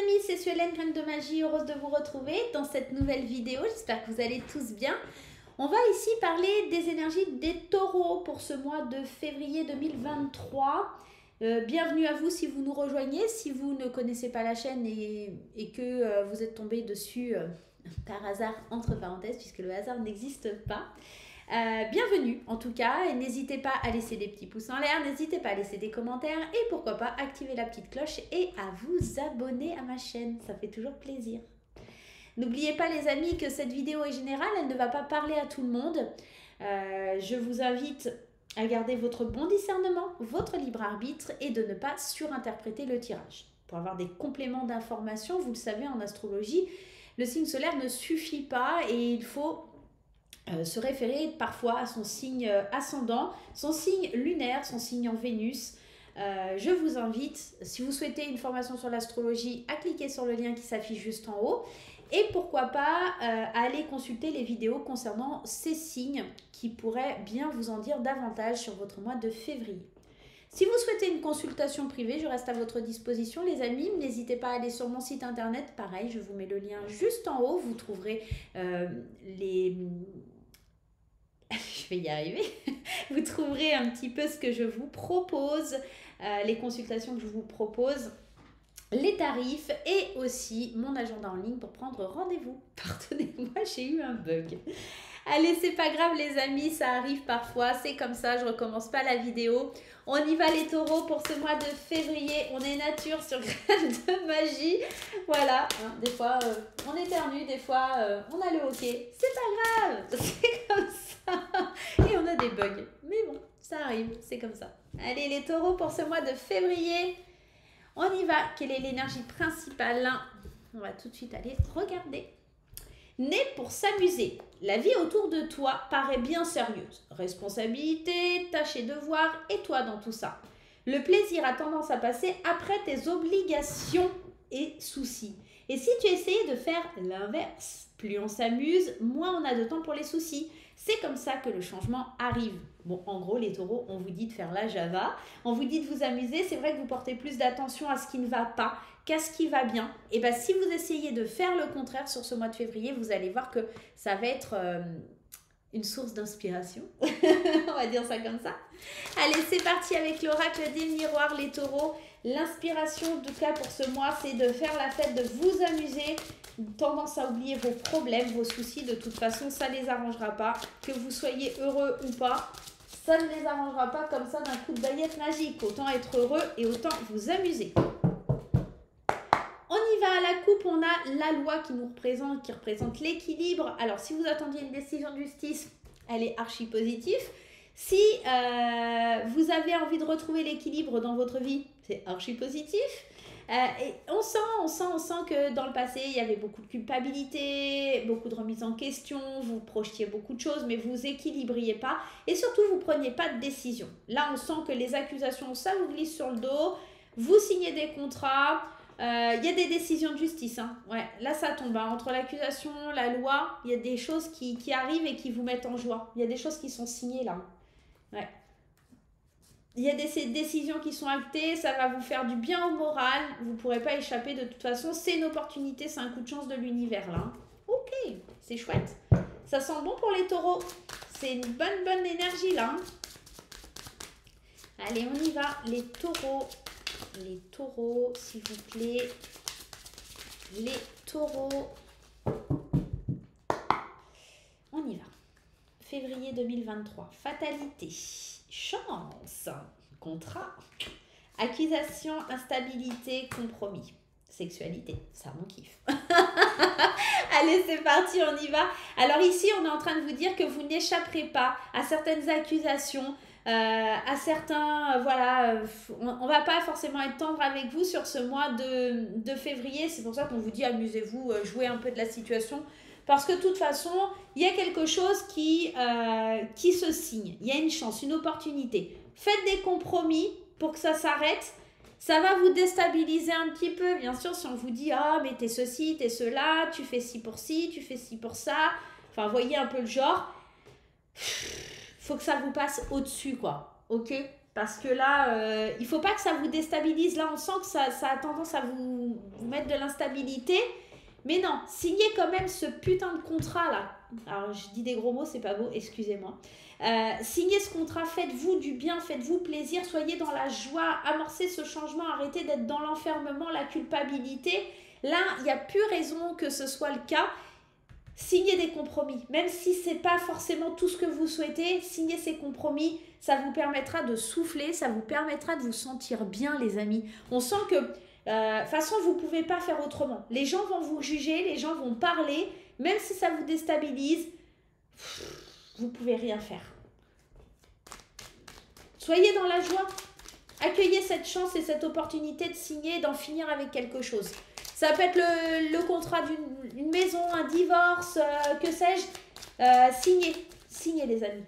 amis, c'est Suelen, Graine de Magie, heureuse de vous retrouver dans cette nouvelle vidéo. J'espère que vous allez tous bien. On va ici parler des énergies des taureaux pour ce mois de février 2023. Bienvenue à vous si vous nous rejoignez. Si vous ne connaissez pas la chaîne et que vous êtes tombé dessus par hasard, entre parenthèses, puisque le hasard n'existe pas. Bienvenue en tout cas, et n'hésitez pas à laisser des petits pouces en l'air, n'hésitez pas à laisser des commentaires et pourquoi pas activer la petite cloche et à vous abonner à ma chaîne, ça fait toujours plaisir. N'oubliez pas les amis que cette vidéo est générale, elle ne va pas parler à tout le monde. Je vous invite à garder votre bon discernement, votre libre arbitre et de ne pas surinterpréter le tirage. Pour avoir des compléments d'information, vous le savez en astrologie, le signe solaire ne suffit pas et il faut se référer parfois à son signe ascendant, son signe lunaire, son signe en Vénus. Je vous invite, si vous souhaitez une formation sur l'astrologie, à cliquer sur le lien qui s'affiche juste en haut. Et pourquoi pas à aller consulter les vidéos concernant ces signes qui pourraient bien vous en dire davantage sur votre mois de février. Si vous souhaitez une consultation privée, je reste à votre disposition les amis. N'hésitez pas à aller sur mon site internet. Pareil, je vous mets le lien juste en haut. Vous trouverez je vais y arriver. Vous trouverez un petit peu ce que je vous propose, les consultations que je vous propose, les tarifs et aussi mon agenda en ligne pour prendre rendez-vous. Pardonnez-moi, j'ai eu un bug. Allez, c'est pas grave les amis, ça arrive parfois, c'est comme ça, je recommence pas la vidéo. On y va les taureaux pour ce mois de février, on est nature sur Graine de Magie. Voilà, hein, des fois on éternue, des fois on a le hoquet, c'est pas grave, c'est comme ça. Et on a des bugs, mais bon, ça arrive, c'est comme ça. Allez les taureaux pour ce mois de février, on y va. Quelle est l'énergie principale? On va tout de suite aller regarder. Né pour s'amuser, la vie autour de toi paraît bien sérieuse. Responsabilité, tâches et devoirs, et toi dans tout ça. Le plaisir a tendance à passer après tes obligations et soucis. Et si tu essayais de faire l'inverse, plus on s'amuse, moins on a de temps pour les soucis. C'est comme ça que le changement arrive. Bon, en gros, les taureaux, on vous dit de faire la Java, on vous dit de vous amuser. C'est vrai que vous portez plus d'attention à ce qui ne va pas qu'à ce qui va bien. Et bien, si vous essayez de faire le contraire sur ce mois de février, vous allez voir que ça va être une source d'inspiration. On va dire ça comme ça. Allez, c'est parti avec l'oracle des miroirs, les taureaux. L'inspiration, en tout cas pour ce mois, c'est de faire la fête, de vous amuser. Tendance à oublier vos problèmes, vos soucis. De toute façon, ça ne les arrangera pas. Que vous soyez heureux ou pas, ça ne les arrangera pas comme ça d'un coup de baguette magique. Autant être heureux et autant vous amuser. On y va à la coupe, on a la loi qui représente l'équilibre. Alors, si vous attendiez une décision de justice, elle est archi positive. Si vous avez envie de retrouver l'équilibre dans votre vie, c'est archi positif. Et on sent que dans le passé, il y avait beaucoup de culpabilité, beaucoup de remise en question, vous projetiez beaucoup de choses, mais vous équilibriez pas. Et surtout, vous preniez pas de décision. Là, on sent que les accusations, ça vous glisse sur le dos. Vous signez des contrats. Il y a des décisions de justice. Hein. Ouais, là, ça tombe. Hein. Entre l'accusation, la loi, il y a des choses qui arrivent et qui vous mettent en joie. Il y a des choses qui sont signées là. Ouais. Il y a des décisions qui sont actées, ça va vous faire du bien au moral, vous ne pourrez pas échapper de toute façon, c'est une opportunité, c'est un coup de chance de l'univers là. Ok, c'est chouette. Ça sent bon pour les taureaux, c'est une bonne énergie là. Allez, on y va, les taureaux, s'il vous plaît, les taureaux. On y va. Février 2023, fatalité. Chance, contrat, accusation, instabilité, compromis, sexualité, ça mon kiff. Allez, c'est parti, on y va. Alors ici, on est en train de vous dire que vous n'échapperez pas à certaines accusations, à certains, voilà, on va pas forcément être tendre avec vous sur ce mois de février. C'est pour ça qu'on vous dit amusez-vous, jouez un peu de la situation. Parce que de toute façon, il y a quelque chose qui se signe. Il y a une chance, une opportunité. Faites des compromis pour que ça s'arrête. Ça va vous déstabiliser un petit peu. Bien sûr, si on vous dit « Ah, mais t'es ceci, t'es cela, tu fais ci pour ci, tu fais ci pour ça. » Enfin, voyez un peu le genre. Faut que ça vous passe au-dessus, quoi. Ok ? Parce que là, il ne faut pas que ça vous déstabilise. Là, on sent que ça a tendance à vous mettre de l'instabilité. Mais non, signez quand même ce putain de contrat là. Alors, je dis des gros mots, c'est pas beau, excusez-moi. Signez ce contrat, faites-vous du bien, faites-vous plaisir, soyez dans la joie, amorcez ce changement, arrêtez d'être dans l'enfermement, la culpabilité. Là, il n'y a plus raison que ce soit le cas. Signez des compromis, même si ce n'est pas forcément tout ce que vous souhaitez, signez ces compromis, ça vous permettra de souffler, ça vous permettra de vous sentir bien les amis. On sent que, de toute façon, vous ne pouvez pas faire autrement. Les gens vont vous juger, les gens vont parler, même si ça vous déstabilise, vous ne pouvez rien faire. Soyez dans la joie, accueillez cette chance et cette opportunité de signer, d'en finir avec quelque chose. Ça peut être le contrat d'une maison, un divorce, que sais-je. Signez les amis.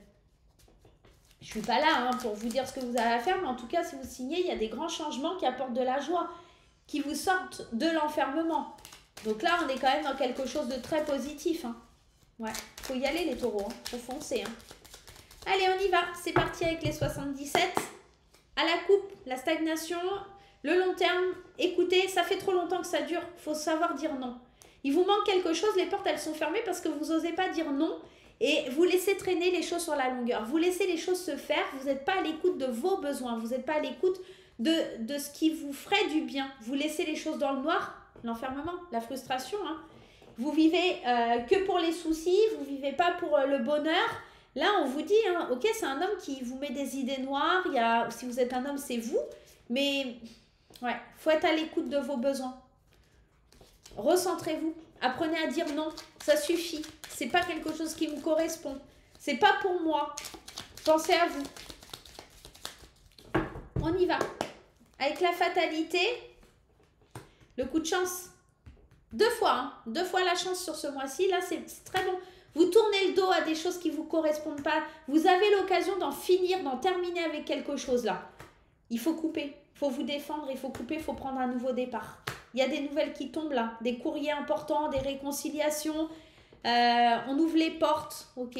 Je ne suis pas là pour vous dire ce que vous avez à faire, mais en tout cas, si vous signez, il y a des grands changements qui apportent de la joie, qui vous sortent de l'enfermement. Donc là, on est quand même dans quelque chose de très positif. Ouais, faut y aller les taureaux, faut foncer. Allez, on y va. C'est parti avec les 77. À la coupe, la stagnation... Le long terme, écoutez, ça fait trop longtemps que ça dure, il faut savoir dire non. Il vous manque quelque chose, les portes elles sont fermées parce que vous n'osez pas dire non et vous laissez traîner les choses sur la longueur. Vous laissez les choses se faire, vous n'êtes pas à l'écoute de vos besoins, vous n'êtes pas à l'écoute de ce qui vous ferait du bien. Vous laissez les choses dans le noir, l'enfermement, la frustration. Vous vivez que pour les soucis, vous ne vivez pas pour le bonheur. Là, on vous dit, ok, c'est un homme qui vous met des idées noires, si vous êtes un homme, c'est vous, mais... Ouais, faut être à l'écoute de vos besoins. Recentrez-vous. Apprenez à dire non. Ça suffit. C'est pas quelque chose qui me correspond. C'est pas pour moi. Pensez à vous. On y va. Avec la fatalité, le coup de chance. 2 fois. 2 fois la chance sur ce mois-ci. Là, c'est très bon. Vous tournez le dos à des choses qui ne vous correspondent pas. Vous avez l'occasion d'en finir, d'en terminer avec quelque chose là. Il faut couper. Il faut vous défendre, il faut couper, il faut prendre un nouveau départ. Il y a des nouvelles qui tombent là, des courriers importants, des réconciliations. On ouvre les portes, ok.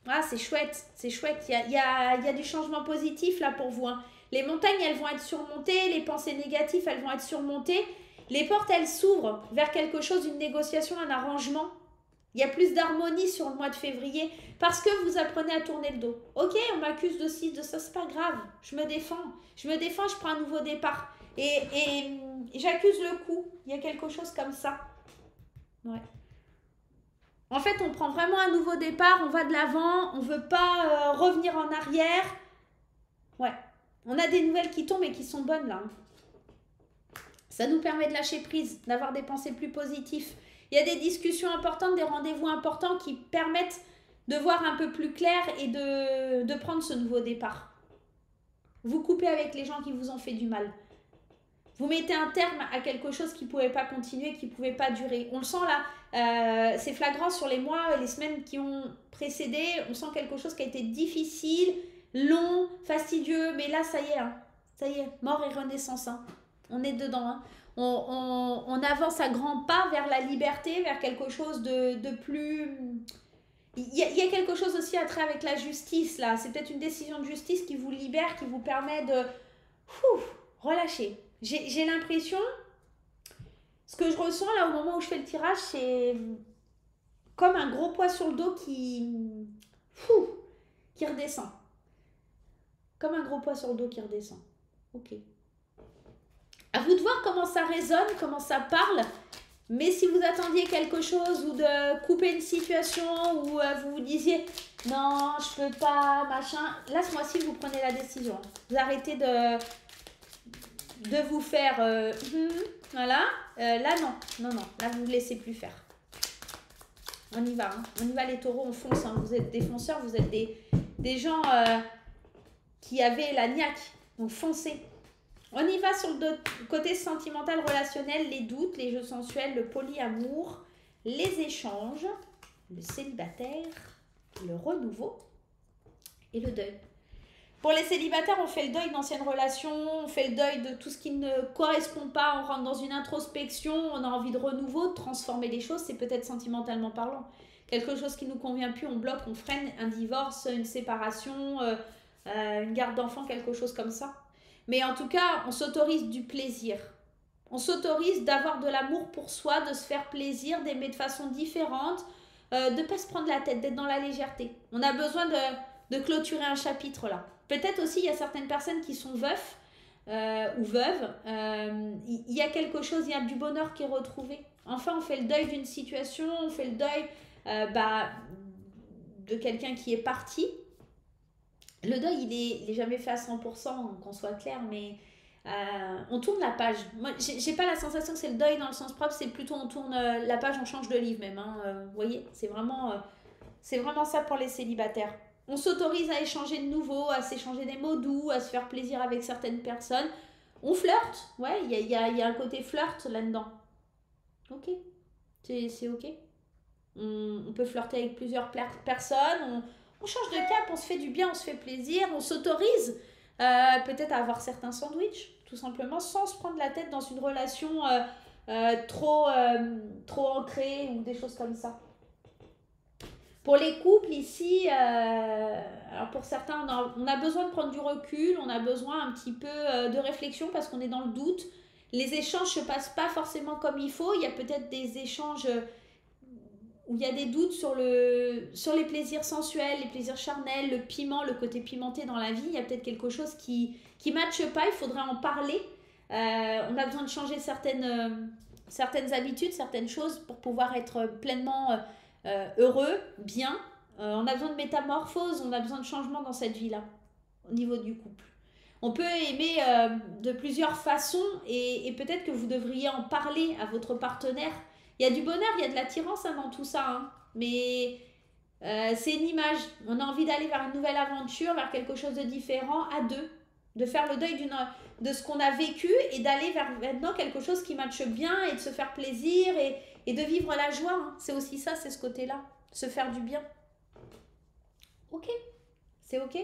Ah, c'est chouette, c'est chouette. Il y a du changement positif là pour vous. Les montagnes, elles vont être surmontées, les pensées négatives, elles vont être surmontées. Les portes, elles s'ouvrent vers quelque chose, une négociation, un arrangement. Il y a plus d'harmonie sur le mois de février parce que vous apprenez à tourner le dos. Ok, on m'accuse de ci, de ça, c'est pas grave. Je me défends, je prends un nouveau départ. Et j'accuse le coup. Il y a quelque chose comme ça. Ouais. En fait, on prend vraiment un nouveau départ, on va de l'avant, on ne veut pas revenir en arrière. Ouais. On a des nouvelles qui tombent et qui sont bonnes là. Ça nous permet de lâcher prise, d'avoir des pensées plus positives. Il y a des discussions importantes, des rendez-vous importants qui permettent de voir un peu plus clair et de prendre ce nouveau départ. Vous coupez avec les gens qui vous ont fait du mal. Vous mettez un terme à quelque chose qui ne pouvait pas continuer, qui ne pouvait pas durer. On le sent là, c'est flagrant sur les mois et les semaines qui ont précédé. On sent quelque chose qui a été difficile, long, fastidieux. Mais là, ça y est, mort et renaissance. On est dedans. On avance à grands pas vers la liberté, vers quelque chose de plus... Il y a quelque chose aussi à travers avec la justice, là. C'est peut-être une décision de justice qui vous libère, qui vous permet de relâcher. J'ai l'impression, ce que je ressens là au moment où je fais le tirage, c'est comme un gros poids sur le dos qui redescend. Comme un gros poids sur le dos qui redescend. Ok. À vous de voir comment ça résonne, comment ça parle. Mais si vous attendiez quelque chose ou de couper une situation ou vous vous disiez non, je peux pas, machin. Là, ce mois-ci, vous prenez la décision. Vous arrêtez de vous faire voilà. Là, non. Là, vous ne laissez plus faire. On y va. On y va les taureaux, on fonce. Vous êtes des fonceurs, vous êtes des gens qui avaient la niaque. Donc, foncez. On y va sur le côté sentimental, relationnel, les doutes, les jeux sensuels, le polyamour, les échanges, le célibataire, le renouveau et le deuil. Pour les célibataires, on fait le deuil d'anciennes relations, on fait le deuil de tout ce qui ne correspond pas, on rentre dans une introspection, on a envie de renouveau, de transformer les choses, c'est peut-être sentimentalement parlant. Quelque chose qui ne nous convient plus, on bloque, on freine un divorce, une séparation, une garde d'enfant, quelque chose comme ça. Mais en tout cas, on s'autorise du plaisir. On s'autorise d'avoir de l'amour pour soi, de se faire plaisir, d'aimer de façon différente, de ne pas se prendre la tête, d'être dans la légèreté. On a besoin de clôturer un chapitre là. Peut-être aussi, il y a certaines personnes qui sont veufs ou veuves. Il y a quelque chose, il y a du bonheur qui est retrouvé. Enfin, on fait le deuil d'une situation, on fait le deuil de quelqu'un qui est parti. Le deuil, il est jamais fait à 100%, qu'on soit clair, mais on tourne la page. Moi, j'ai pas la sensation que c'est le deuil dans le sens propre, c'est plutôt on tourne la page, on change de livre même. Hein, vous voyez, c'est vraiment ça pour les célibataires. On s'autorise à échanger de nouveau, à s'échanger des mots doux, à se faire plaisir avec certaines personnes. On flirte, ouais, il y a un côté flirt là-dedans. Ok, c'est ok. On peut flirter avec plusieurs personnes, on change de cap, on se fait du bien, on se fait plaisir, on s'autorise peut-être à avoir certains sandwichs, tout simplement, sans se prendre la tête dans une relation trop ancrée ou des choses comme ça. Pour les couples ici, alors pour certains, on a besoin de prendre du recul, on a besoin un petit peu de réflexion parce qu'on est dans le doute. Les échanges ne se passent pas forcément comme il faut. Il y a peut-être des échanges où il y a des doutes sur les plaisirs sensuels, les plaisirs charnels, le piment, le côté pimenté dans la vie. Il y a peut-être quelque chose qui ne matche pas, il faudrait en parler. On a besoin de changer certaines habitudes, certaines choses pour pouvoir être pleinement heureux, bien. On a besoin de métamorphose, on a besoin de changement dans cette vie-là, au niveau du couple. On peut aimer de plusieurs façons et peut-être que vous devriez en parler à votre partenaire. Il y a du bonheur, il y a de l'attirance dans tout ça, hein. Mais c'est une image. On a envie d'aller vers une nouvelle aventure, vers quelque chose de différent à deux. De faire le deuil de ce qu'on a vécu et d'aller vers maintenant quelque chose qui matche bien et de se faire plaisir et de vivre la joie. Hein. C'est aussi ça, c'est ce côté-là. Se faire du bien. Ok, c'est ok.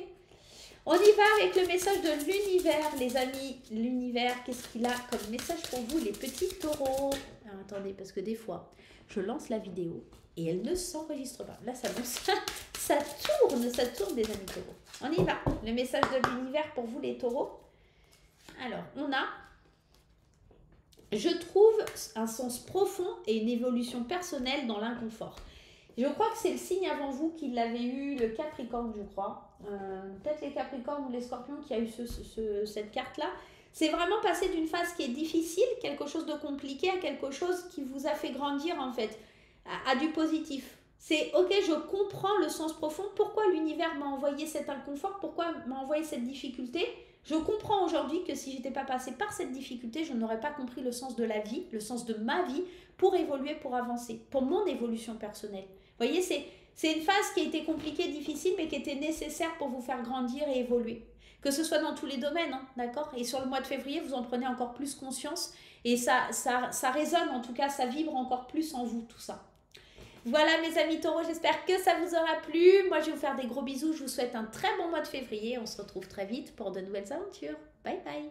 On y va avec le message de l'univers, les amis. L'univers, qu'est-ce qu'il a comme message pour vous, les petits taureaux? Alors, attendez, parce que des fois, je lance la vidéo et elle ne s'enregistre pas. Là, ça tourne, les amis taureaux. On y va. Le message de l'univers pour vous, les taureaux. Alors, on a... Je trouve un sens profond et une évolution personnelle dans l'inconfort. Je crois que c'est le signe avant vous qui l'avait eu, le Capricorne, je crois. Peut-être les Capricornes ou les Scorpions qui a eu cette carte-là. C'est vraiment passer d'une phase qui est difficile, quelque chose de compliqué, à quelque chose qui vous a fait grandir en fait, à du positif. C'est ok, je comprends le sens profond, pourquoi l'univers m'a envoyé cet inconfort, pourquoi m'a envoyé cette difficulté. Je comprends aujourd'hui que si j'étais pas passée par cette difficulté, je n'aurais pas compris le sens de la vie, le sens de ma vie, pour évoluer, pour avancer, pour mon évolution personnelle. Vous voyez, c'est une phase qui a été compliquée, difficile, mais qui était nécessaire pour vous faire grandir et évoluer. Que ce soit dans tous les domaines, hein, d'accord? Et sur le mois de février, vous en prenez encore plus conscience et ça résonne, en tout cas, ça vibre encore plus en vous, tout ça. Voilà mes amis taureaux, j'espère que ça vous aura plu. Moi, je vais vous faire des gros bisous. Je vous souhaite un très bon mois de février. On se retrouve très vite pour de nouvelles aventures. Bye bye.